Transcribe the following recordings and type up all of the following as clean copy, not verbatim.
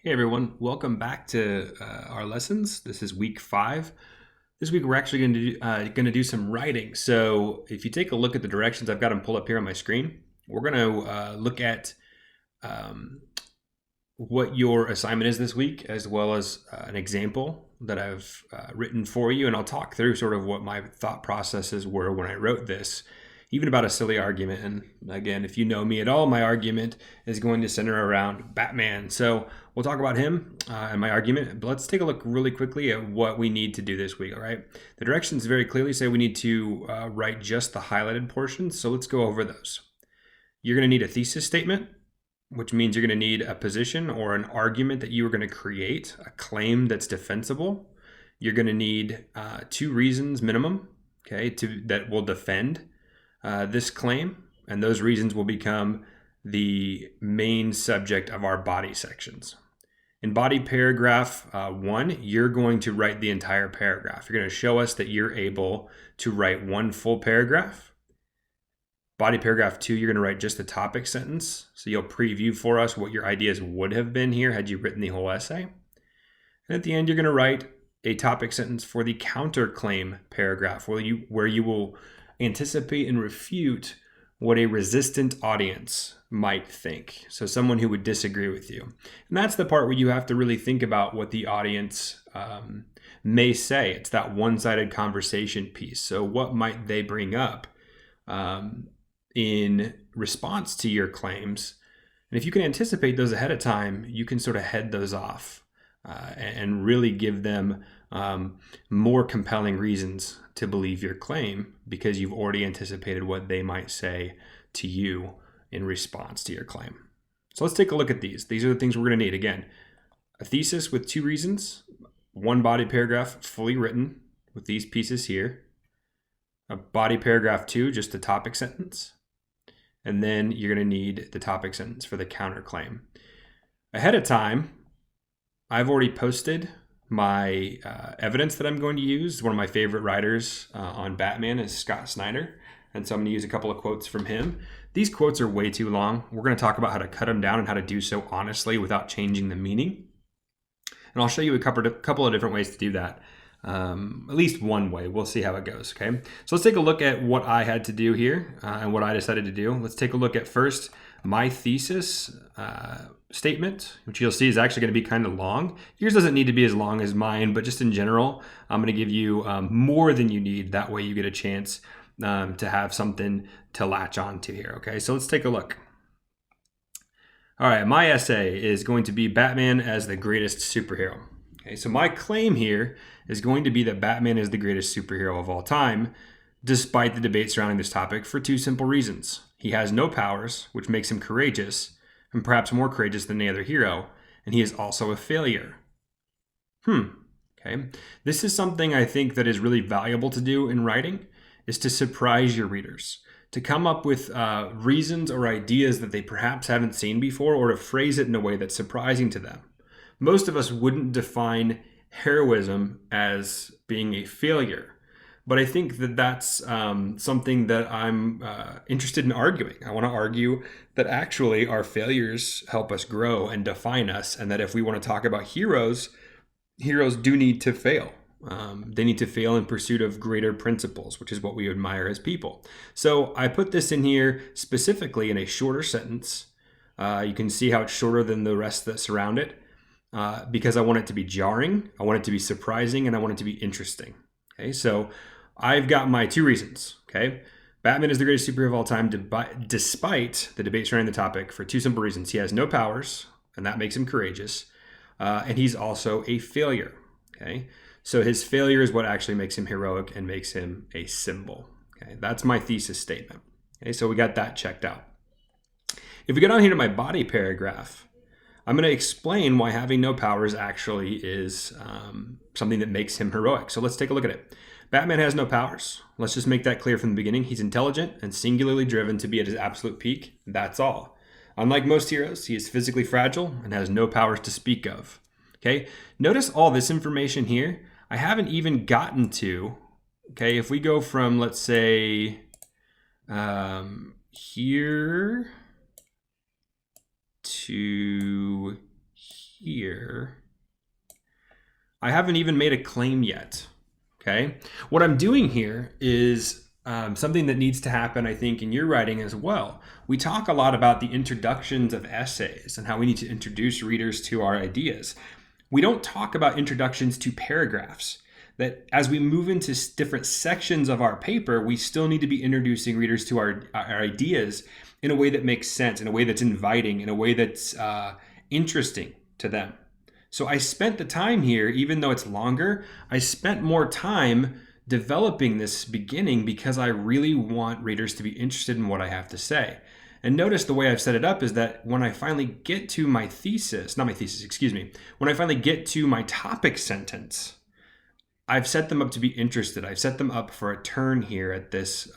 Hey everyone, welcome back to our lessons. This is week 5. This week we're actually going to do some writing. So if you take a look at the directions, I've got them pulled up here on my screen. We're going to look at what your assignment is this week, as well as an example that I've written for you, and I'll talk through sort of what my thought processes were when I wrote this, even about a silly argument. And again, if you know me at all, my argument is going to center around Batman. So we'll talk about him and my argument, but let's take a look really quickly at what we need to do this week, all right? The directions very clearly say we need to write just the highlighted portions, so let's go over those. You're gonna need a thesis statement, which means you're gonna need a position or an argument that you are gonna create, a claim that's defensible. You're gonna need 2 reasons minimum, okay, that will defend this claim, and those reasons will become the main subject of our body sections. In body paragraph 1, you're going to write the entire paragraph. You're going to show us that you're able to write one full paragraph. Body paragraph 2, you're going to write just the topic sentence. So you'll preview for us what your ideas would have been here had you written the whole essay. And at the end, you're going to write a topic sentence for the counterclaim paragraph, where you will anticipate and refute what a resistant audience might think. So someone who would disagree with you. And that's the part where you have to really think about what the audience may say. It's that one-sided conversation piece. So what might they bring up in response to your claims? And if you can anticipate those ahead of time, you can sort of head those off and really give them more compelling reasons to believe your claim, because you've already anticipated what they might say to you in response to your claim. So let's take a look at these. These are the things we're going to need. Again, a thesis with 2 reasons, one body paragraph fully written with these pieces here, a body paragraph 2, just a topic sentence, and then you're going to need the topic sentence for the counterclaim. Ahead of time, I've already posted my evidence that I'm going to use. One of my favorite writers on Batman is Scott Snyder, and so I'm going to use a couple of quotes from him. These quotes are way too long. We're going to talk about how to cut them down and how to do so honestly without changing the meaning. And I'll show you a couple of different ways to do that. At least one way. We'll see how it goes, okay? So let's take a look at what I had to do here and what I decided to do. Let's take a look at first my thesis statement, which you'll see is actually going to be kind of long. Yours doesn't need to be as long as mine, but just in general, I'm going to give you more than you need. That way you get a chance to have something to latch onto here, okay? So let's take a look. All right, my essay is going to be Batman as the greatest superhero. Okay, so my claim here is going to be that Batman is the greatest superhero of all time, despite the debate surrounding this topic, for 2 simple reasons. He has no powers, which makes him courageous, and perhaps more courageous than any other hero, and he is also a failure. Okay. This is something I think that is really valuable to do in writing, is to surprise your readers, to come up with reasons or ideas that they perhaps haven't seen before, or to phrase it in a way that's surprising to them. Most of us wouldn't define heroism as being a failure, but I think that that's something that I'm interested in arguing. I want to argue that actually our failures help us grow and define us, and that if we want to talk about heroes, heroes do need to fail. They need to fail in pursuit of greater principles, which is what we admire as people. So I put this in here specifically in a shorter sentence. You can see how it's shorter than the rest that surround it. Because I want it to be jarring, I want it to be surprising, and I want it to be interesting. Okay, so I've got my 2 reasons. Okay, Batman is the greatest superhero of all time, despite the debate surrounding the topic, for 2 simple reasons. He has no powers, and that makes him courageous, and he's also a failure. Okay, so his failure is what actually makes him heroic and makes him a symbol. Okay, that's my thesis statement. Okay, so we got that checked out. If we go down here to my body paragraph, I'm going to explain why having no powers actually is something that makes him heroic. So let's take a look at it. Batman has no powers. Let's just make that clear from the beginning. He's intelligent and singularly driven to be at his absolute peak. That's all. Unlike most heroes, he is physically fragile and has no powers to speak of. Okay, notice all this information here. I haven't even gotten to, okay, if we go from, let's say, here to here, I haven't even made a claim yet. Okay, what I'm doing here is something that needs to happen, I think, in your writing as well. We talk a lot about the introductions of essays and how we need to introduce readers to our ideas. We don't talk about introductions to paragraphs. That as we move into different sections of our paper, we still need to be introducing readers to our ideas in a way that makes sense, in a way that's inviting, in a way that's interesting to them. So I spent the time here, even though it's longer, I spent more time developing this beginning because I really want readers to be interested in what I have to say. And notice the way I've set it up is that when I finally get to my thesis, not my thesis, excuse me, when I finally get to my topic sentence, I've set them up to be interested. I've set them up for a turn here at this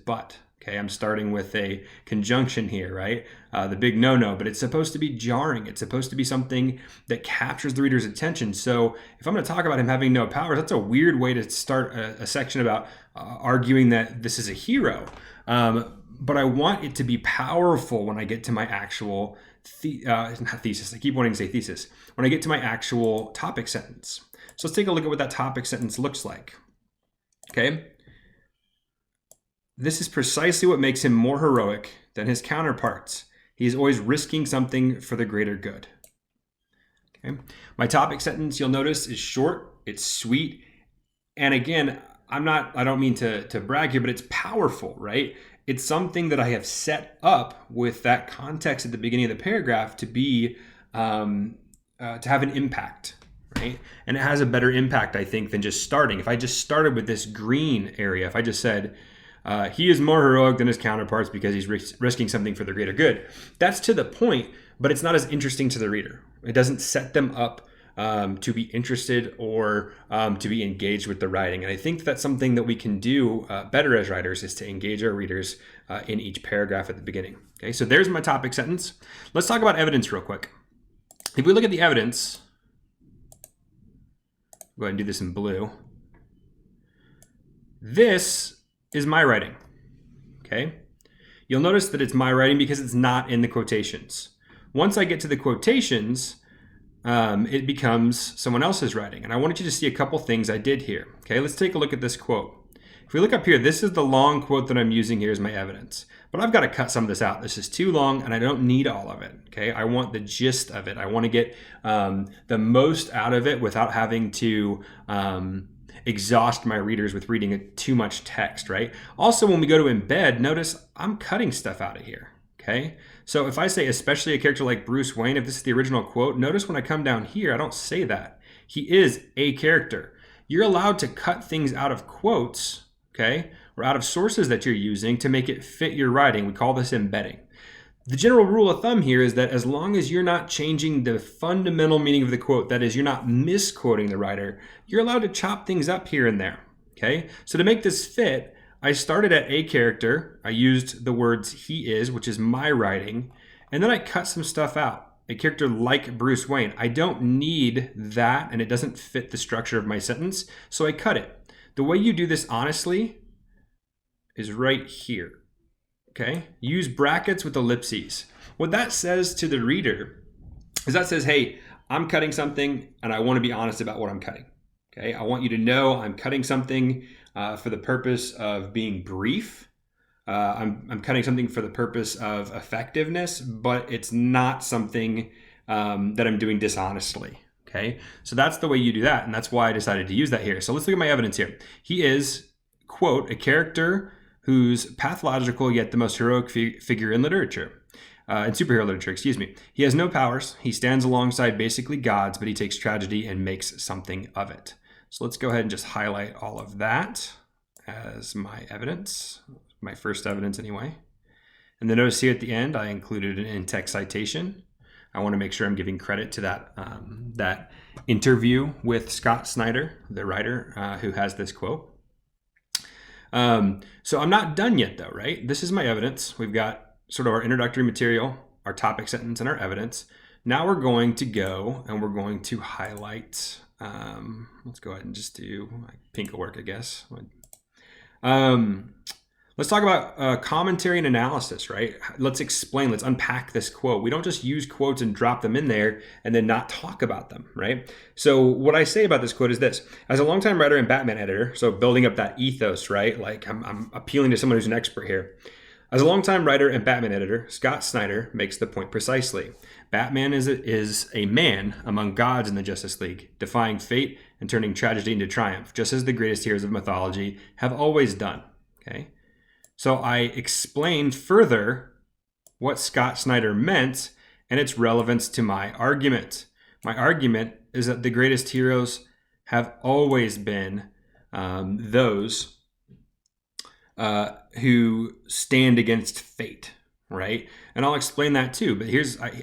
but. Okay, I'm starting with a conjunction here, right? The big no-no, but it's supposed to be jarring. It's supposed to be something that captures the reader's attention. So if I'm going to talk about him having no powers, that's a weird way to start a section about arguing that this is a hero. But I want it to be powerful when I get to my actual not thesis. I keep wanting to say thesis. When I get to my actual topic sentence. So let's take a look at what that topic sentence looks like. Okay. This is precisely what makes him more heroic than his counterparts. He is always risking something for the greater good. Okay. My topic sentence, you'll notice, is short, it's sweet, and again, I don't mean to brag here, but it's powerful, right? It's something that I have set up with that context at the beginning of the paragraph to be to have an impact, right? And it has a better impact, I think, than just starting. If I just started with this green area, if I just said, he is more heroic than his counterparts because he's risking something for the greater good. That's to the point, but it's not as interesting to the reader. It doesn't set them up to be interested or to be engaged with the writing. And I think that's something that we can do better as writers, is to engage our readers in each paragraph at the beginning. Okay, so there's my topic sentence. Let's talk about evidence real quick. If we look at the evidence, go ahead and do this in blue. This is my writing, okay? You'll notice that it's my writing because it's not in the quotations. Once I get to the quotations, it becomes someone else's writing. And I wanted you to see a couple things I did here. Okay, let's take a look at this quote. If we look up here, this is the long quote that I'm using here as my evidence. But I've got to cut some of this out. This is too long and I don't need all of it. Okay, I want the gist of it. I want to get the most out of it without having to exhaust my readers with reading too much text, right? Also, when we go to embed, notice I'm cutting stuff out of here, okay? So if I say especially a character like Bruce Wayne, if this is the original quote, notice when I come down here, I don't say that. He is a character. You're allowed to cut things out of quotes, okay, or out of sources that you're using to make it fit your writing. We call this embedding. The general rule of thumb here is that as long as you're not changing the fundamental meaning of the quote, that is, you're not misquoting the writer, you're allowed to chop things up here and there, okay? So to make this fit, I started at a character, I used the words he is, which is my writing, and then I cut some stuff out. A character like Bruce Wayne, I don't need that, and it doesn't fit the structure of my sentence, so I cut it. The way you do this honestly is right here. Okay, use brackets with ellipses. What that says to the reader is that says, hey, I'm cutting something and I want to be honest about what I'm cutting. Okay, I want you to know I'm cutting something for the purpose of being brief. I'm cutting something for the purpose of effectiveness, but it's not something that I'm doing dishonestly. Okay, so that's the way you do that, and that's why I decided to use that here. So let's look at my evidence here. He is, quote, a character who's pathological yet the most heroic figure in literature, in superhero literature, excuse me. He has no powers. He stands alongside basically gods, but he takes tragedy and makes something of it. So let's go ahead and just highlight all of that as my evidence, my first evidence anyway. And then notice here at the end, I included an in-text citation. I want to make sure I'm giving credit to that, that interview with Scott Snyder, the writer who has this quote. So I'm not done yet though, right? This is my evidence. We've got sort of our introductory material, our topic sentence, and our evidence. Now we're going to go and we're going to highlight, let's go ahead and just do pink will work, I guess. Let's talk about commentary and analysis, right? Let's explain, let's unpack this quote. We don't just use quotes and drop them in there and then not talk about them, right? So what I say about this quote is this. As a longtime writer and Batman editor, so building up that ethos, right? Like I'm appealing to someone who's an expert here. As a longtime writer and Batman editor, Scott Snyder makes the point precisely. Batman is a man among gods in the Justice League, defying fate and turning tragedy into triumph, just as the greatest heroes of mythology have always done, okay? So I explained further what Scott Snyder meant and its relevance to my argument. My argument is that the greatest heroes have always been those who stand against fate, right? And I'll explain that too. But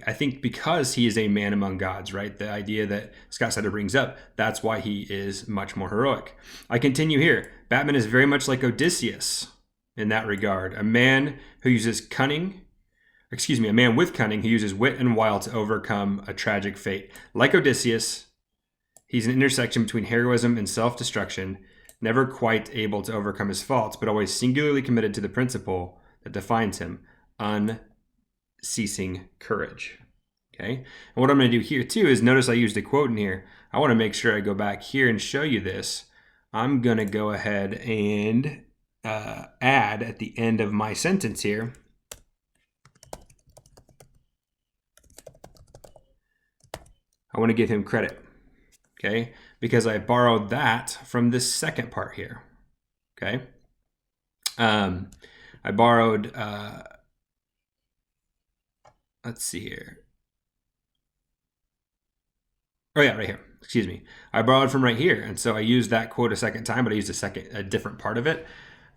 I think because he is a man among gods, right? The idea that Scott Snyder brings up, that's why he is much more heroic. I continue here. Batman is very much like Odysseus in that regard, a man with cunning who uses wit and wile to overcome a tragic fate. Like Odysseus, he's an intersection between heroism and self-destruction, never quite able to overcome his faults, but always singularly committed to the principle that defines him, unceasing courage. Okay? And what I'm going to do here too is notice I used a quote in here. I want to make sure I go back here and show you this. I'm going to go ahead and add at the end of my sentence here, I want to give him credit, okay? Because I borrowed that from this second part here, okay? I borrowed, let's see here. Oh yeah, right here, excuse me. I borrowed from right here, and so I used that quote a second time, but I used a different part of it.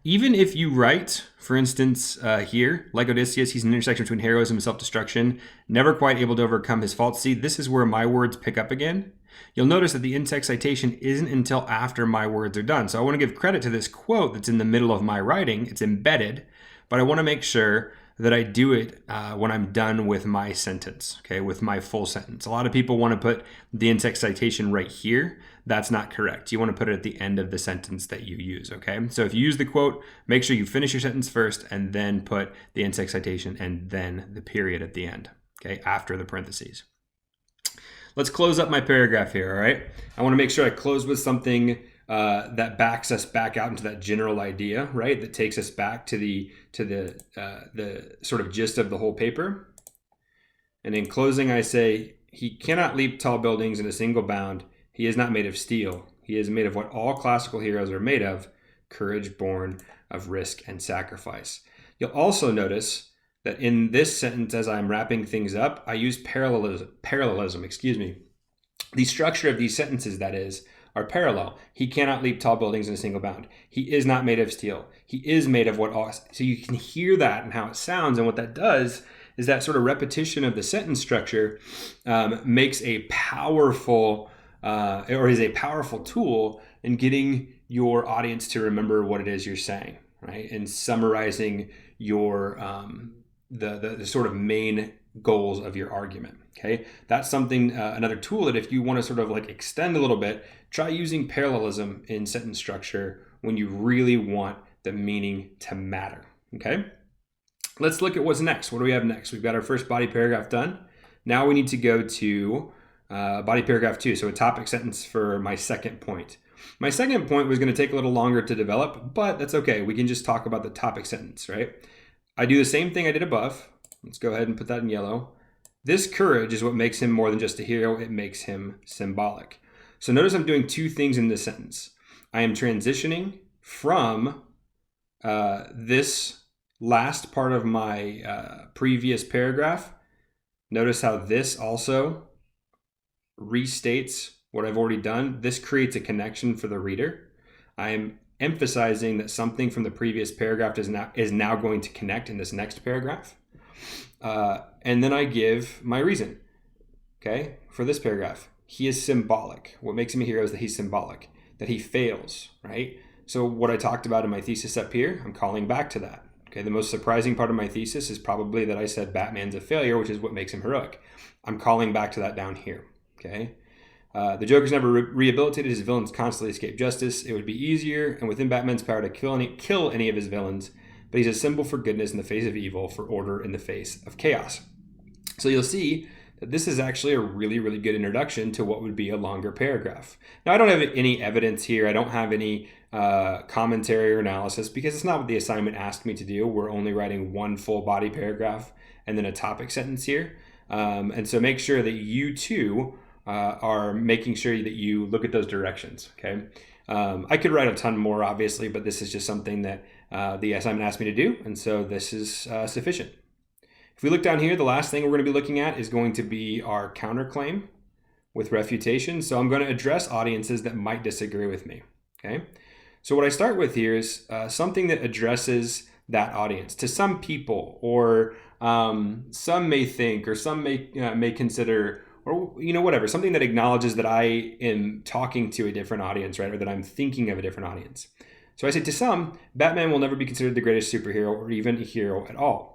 Even if you write, for instance, here, like Odysseus, he's an intersection between heroism and self-destruction, never quite able to overcome his faults. See, this is where my words pick up again. You'll notice that the in-text citation isn't until after my words are done. So I want to give credit to this quote that's in the middle of my writing. It's embedded, but I want to make sure that I do it when I'm done with my sentence, okay, with my full sentence. A lot of people want to put the in-text citation right here. That's not correct. You want to put it at the end of the sentence that you use, okay? So if you use the quote, make sure you finish your sentence first and then put the in-text citation and then the period at the end, okay, after the parentheses. Let's close up my paragraph here, all right? I want to make sure I close with something that backs us back out into that general idea, right? That takes us back to the sort of gist of the whole paper. And in closing, I say, he cannot leap tall buildings in a single bound. He is not made of steel. He is made of what all classical heroes are made of, courage born of risk and sacrifice. You'll also notice that in this sentence, as I'm wrapping things up, I use parallelism, excuse me. The structure of these sentences, that is, are parallel. He cannot leap tall buildings in a single bound. He is not made of steel. He is made of what all... So you can hear that and how it sounds, and what that does is that sort of repetition of the sentence structure makes a powerful, or is a powerful tool in getting your audience to remember what it is you're saying, right? And summarizing your the sort of main goals of your argument. Okay, that's something, another tool that if you want to sort of like extend a little bit, try using parallelism in sentence structure when you really want the meaning to matter. Okay, let's look at what's next. What do we have next? We've got our first body paragraph done. Now we need to go to body paragraph 2, so a topic sentence for my second point. My second point was going to take a little longer to develop, but that's okay. We can just talk about the topic sentence, right? I do the same thing I did above. Let's go ahead and put that in yellow. This courage is what makes him more than just a hero. It makes him symbolic. So notice I'm doing two things in this sentence. I am transitioning from this last part of my previous paragraph. Notice how this also restates what I've already done. This creates a connection for the reader. I am emphasizing that something from the previous paragraph is now going to connect in this next paragraph. And then I give my reason, okay, for this paragraph. He is symbolic. What makes him a hero is that he's symbolic, that he fails, right? So what I talked about in my thesis up here, I'm calling back to that. Okay, the most surprising part of my thesis is probably that I said Batman's a failure, which is what makes him heroic. I'm calling back to that down here, okay? The Joker's never rehabilitated. His villains constantly escape justice. It would be easier and within Batman's power to kill any of his villains, but he's a symbol for goodness in the face of evil, for order in the face of chaos. So you'll see that this is actually a really, really good introduction to what would be a longer paragraph. Now, I don't have any evidence here. I don't have any commentary or analysis because it's not what the assignment asked me to do. We're only writing one full body paragraph and then a topic sentence here. And so make sure that you too are making sure that you look at those directions, okay? I could write a ton more, obviously, but this is just something that the assignment asked me to do, and so this is sufficient. If we look down here, the last thing we're going to be looking at is going to be our counterclaim with refutation. So I'm going to address audiences that might disagree with me, okay? So what I start with here is something that addresses that audience. To some people, or some may think, or some may consider, or whatever, something that acknowledges that I am talking to a different audience, right? Or that I'm thinking of a different audience. So I say to some, Batman will never be considered the greatest superhero or even a hero at all.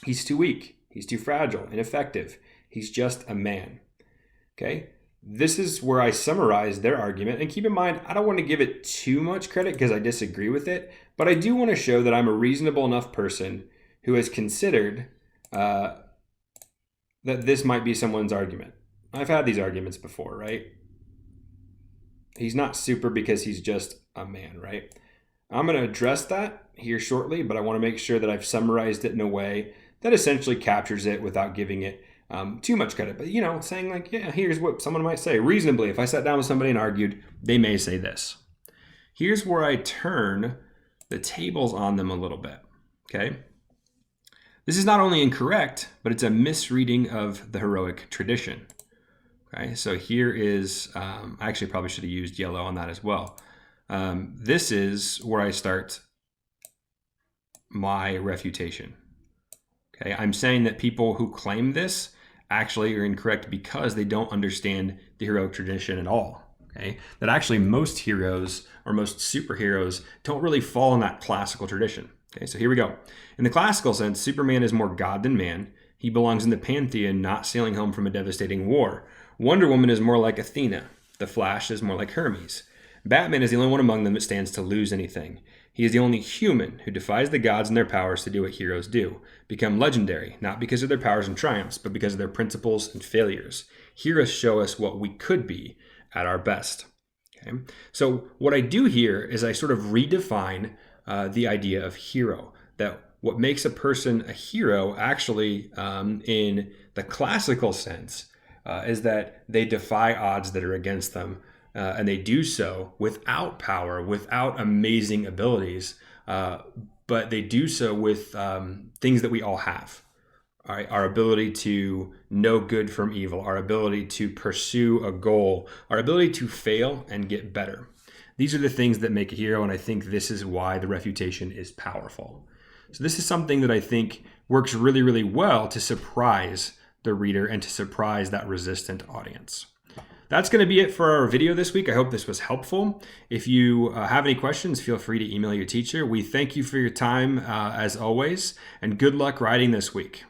He's too weak. He's too fragile, ineffective. He's just a man. Okay? This is where I summarize their argument. And keep in mind, I don't want to give it too much credit because I disagree with it, but I do want to show that I'm a reasonable enough person who has considered that this might be someone's argument. I've had these arguments before, right? He's not super because he's just a man, right? I'm going to address that here shortly, but I want to make sure that I've summarized it in a way that essentially captures it without giving it too much credit. But, saying like, yeah, here's what someone might say. Reasonably, if I sat down with somebody and argued, they may say this. Here's where I turn the tables on them a little bit, okay? This is not only incorrect, but it's a misreading of the heroic tradition. Okay, so here is, I actually probably should have used yellow on that as well. This is where I start my refutation. Okay, I'm saying that people who claim this actually are incorrect because they don't understand the heroic tradition at all. Okay, that actually most heroes or most superheroes don't really fall in that classical tradition. Okay, so here we go. In the classical sense, Superman is more God than man. He belongs in the pantheon, not sailing home from a devastating war. Wonder Woman is more like Athena. The Flash is more like Hermes. Batman is the only one among them that stands to lose anything. He is the only human who defies the gods and their powers to do what heroes do, become legendary, not because of their powers and triumphs, but because of their principles and failures. Heroes show us what we could be at our best. Okay? So what I do here is I sort of redefine the idea of hero, that what makes a person a hero actually in the classical sense is that they defy odds that are against them. And they do so without power, without amazing abilities, but they do so with things that we all have. All right, our ability to know good from evil, our ability to pursue a goal, our ability to fail and get better. These are the things that make a hero, and I think this is why the refutation is powerful. So this is something that I think works really, really well to surprise the reader and to surprise that resistant audience. That's going to be it for our video this week. I hope this was helpful. If you have any questions, feel free to email your teacher. We thank you for your time as always, and good luck writing this week.